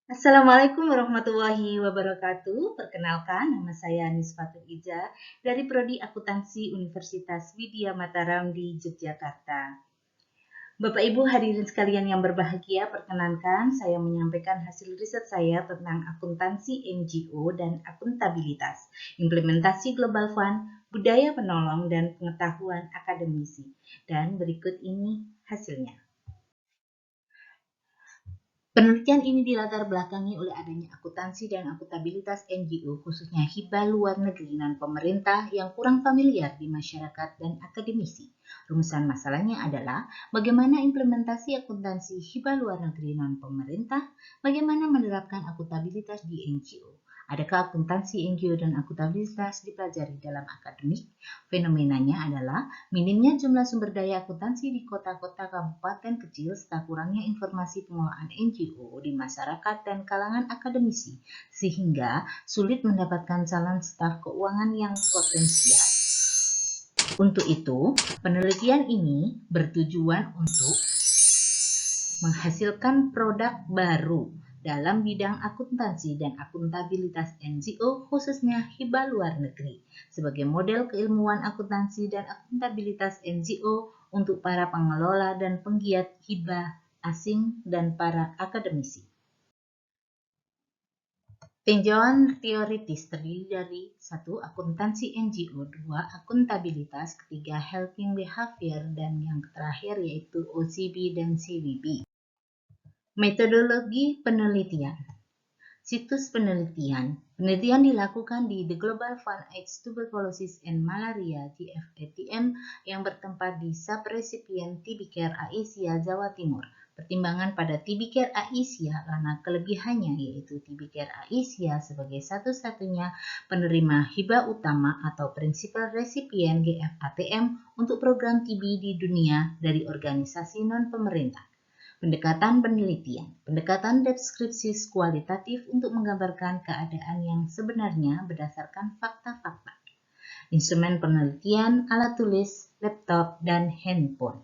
Assalamualaikum warahmatullahi wabarakatuh. Perkenalkan, nama saya Nisfatul Ija dari Prodi Akuntansi Universitas Widya Mataram di Yogyakarta. Bapak Ibu hadirin sekalian yang berbahagia, perkenankan saya menyampaikan hasil riset saya tentang akuntansi NGO dan akuntabilitas, implementasi Global Fund, budaya penolong, dan pengetahuan akademisi. Dan berikut ini hasilnya. Penelitian ini dilatar belakangi oleh adanya akuntansi dan akuntabilitas NGO, khususnya hibah luar negeri non pemerintah yang kurang familiar di masyarakat dan akademisi. Rumusan masalahnya adalah bagaimana implementasi akuntansi hibah luar negeri non pemerintah, bagaimana menerapkan akuntabilitas di NGO. Adakah akuntansi NGO dan akuntabilitas dipelajari dalam akademik? Fenomenanya adalah minimnya jumlah sumber daya akuntansi di kota-kota kabupaten kecil serta kurangnya informasi pengelolaan NGO di masyarakat dan kalangan akademisi, sehingga sulit mendapatkan calon staf keuangan yang potensial. Untuk itu, penelitian ini bertujuan untuk menghasilkan produk baru dalam bidang akuntansi dan akuntabilitas NGO, khususnya hibah luar negeri, sebagai model keilmuan akuntansi dan akuntabilitas NGO untuk para pengelola dan penggiat hibah asing dan para akademisi. Tinjauan teoritis terdiri dari 1. Akuntansi NGO, 2. Akuntabilitas, 3. Helping Behavior, dan yang terakhir yaitu OCB dan CWB. Metodologi penelitian. Situs penelitian. Penelitian dilakukan di The Global Fund AIDS Tuberculosis and Malaria GFATM yang bertempat di Subrecipient TB Care Asia, Jawa Timur. Pertimbangan pada TB Care Asia karena kelebihannya yaitu TB Care Asia sebagai satu-satunya penerima hibah utama atau Principal Recipient GFATM untuk program TB di dunia dari organisasi non-pemerintah. Pendekatan penelitian, pendekatan deskripsi kualitatif untuk menggambarkan keadaan yang sebenarnya berdasarkan fakta-fakta. Instrumen penelitian, alat tulis, laptop, dan handphone.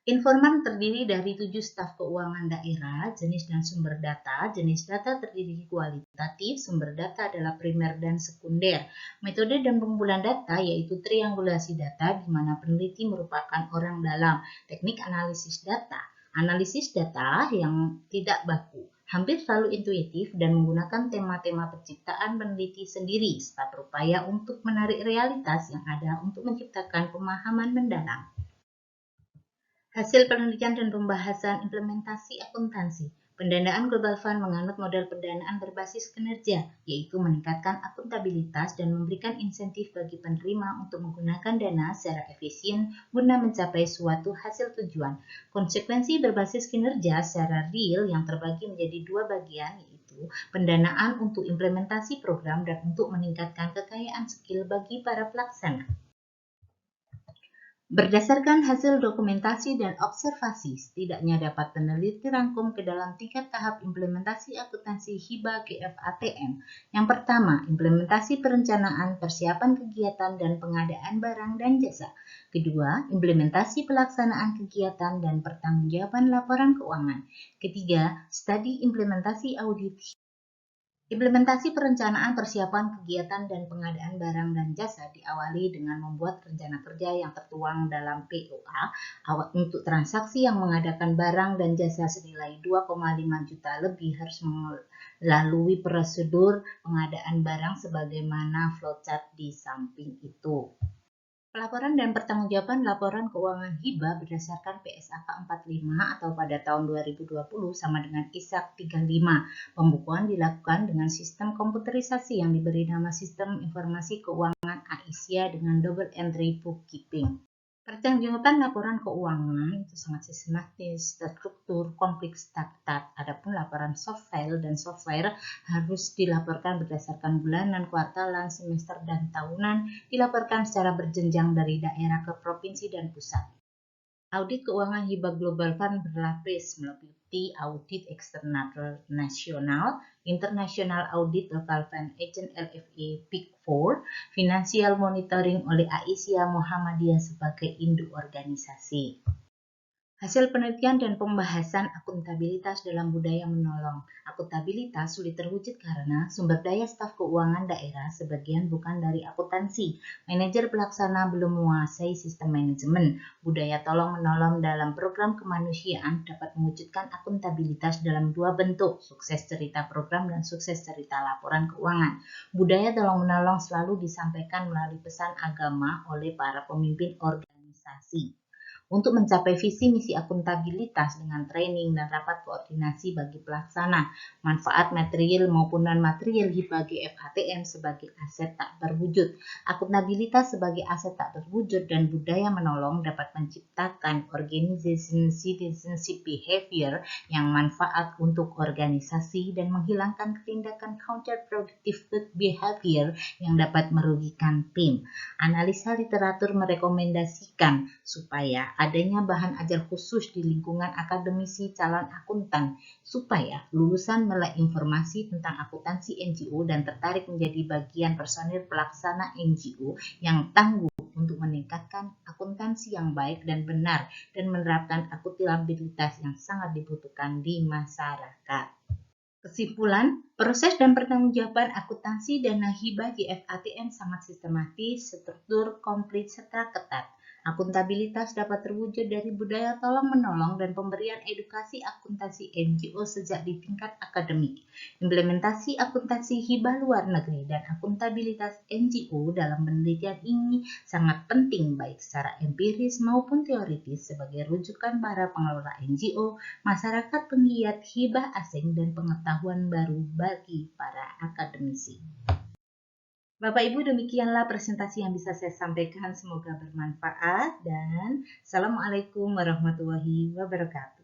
Informan terdiri dari 7 staf keuangan daerah, jenis dan sumber data. Jenis data terdiri kualitatif, sumber data adalah primer dan sekunder. Metode dan pengumpulan data yaitu triangulasi data, di mana peneliti merupakan orang dalam. Teknik analisis data. Analisis data yang tidak baku, hampir selalu intuitif dan menggunakan tema-tema penciptaan peneliti sendiri, serta berupaya untuk menarik realitas yang ada untuk menciptakan pemahaman mendalam. Hasil penelitian dan pembahasan implementasi akuntansi. Pendanaan Global Fund menganut model pendanaan berbasis kinerja, yaitu meningkatkan akuntabilitas dan memberikan insentif bagi penerima untuk menggunakan dana secara efisien guna mencapai suatu hasil tujuan. Konsekuensi berbasis kinerja secara real yang terbagi menjadi 2 bagian, yaitu pendanaan untuk implementasi program dan untuk meningkatkan kekayaan skill bagi para pelaksana. Berdasarkan hasil dokumentasi dan observasi, setidaknya dapat peneliti rangkum ke dalam 3 tahap implementasi akuntansi hibah GFATM. Yang pertama, implementasi perencanaan, persiapan kegiatan, dan pengadaan barang dan jasa. Kedua, implementasi pelaksanaan kegiatan dan pertanggungjawaban laporan keuangan. Ketiga, studi implementasi audit. Implementasi perencanaan persiapan kegiatan dan pengadaan barang dan jasa diawali dengan membuat rencana kerja yang tertuang dalam POA untuk transaksi yang mengadakan barang dan jasa senilai 2,5 juta lebih harus melalui prosedur pengadaan barang sebagaimana flowchart di samping itu. Pelaporan dan pertanggungjawaban laporan keuangan hibah berdasarkan PSAK 45 atau pada tahun 2020 sama dengan ISAK 35. Pembukuan dilakukan dengan sistem komputerisasi yang diberi nama Sistem Informasi Keuangan AISIA dengan double entry bookkeeping. Pertanggungjawaban laporan keuangan itu sangat sistematis, terstruktur, kompleks, ketat. Adapun laporan soft file dan software harus dilaporkan berdasarkan bulanan, kuartalan, semester, dan tahunan, dilaporkan secara berjenjang dari daerah ke provinsi dan pusat. Audit keuangan hibah Global Fund berlapis meliputi audit eksternal nasional, internasional audit local fund agent LFA Big Four, financial monitoring oleh Aisyah Muhammadiyah sebagai induk organisasi. Hasil penelitian dan pembahasan akuntabilitas dalam budaya menolong. Akuntabilitas sulit terwujud karena sumber daya staf keuangan daerah sebagian bukan dari akuntansi. Manajer pelaksana belum menguasai sistem manajemen. Budaya tolong-menolong dalam program kemanusiaan dapat mewujudkan akuntabilitas dalam dua bentuk, sukses cerita program dan sukses cerita laporan keuangan. Budaya tolong-menolong selalu disampaikan melalui pesan agama oleh para pemimpin organisasi. Untuk mencapai visi misi akuntabilitas dengan training dan rapat koordinasi bagi pelaksana, manfaat material maupun non-material hibah GFATM sebagai aset tak terwujud. Akuntabilitas sebagai aset tak terwujud dan budaya menolong dapat menciptakan organization citizenship behavior yang manfaat untuk organisasi dan menghilangkan tindakan counterproductive behavior yang dapat merugikan tim. Analisa literatur merekomendasikan supaya adanya bahan ajar khusus di lingkungan akademisi calon akuntan supaya lulusan melek informasi tentang akuntansi NGO dan tertarik menjadi bagian personil pelaksana NGO yang tangguh untuk meningkatkan akuntansi yang baik dan benar dan menerapkan akuntabilitas yang sangat dibutuhkan di masyarakat. Kesimpulan, proses dan pertanggungjawaban akuntansi dana hibah GFATM sangat sistematis, struktur, komplit, serta ketat. Akuntabilitas dapat terwujud dari budaya tolong-menolong dan pemberian edukasi akuntansi NGO sejak di tingkat akademik. Implementasi akuntansi hibah luar negeri dan akuntabilitas NGO dalam penelitian ini sangat penting baik secara empiris maupun teoritis sebagai rujukan para pengelola NGO, masyarakat penggiat hibah asing, dan pengetahuan baru bagi para akademisi. Bapak Ibu, demikianlah presentasi yang bisa saya sampaikan. Semoga bermanfaat dan Assalamualaikum warahmatullahi wabarakatuh.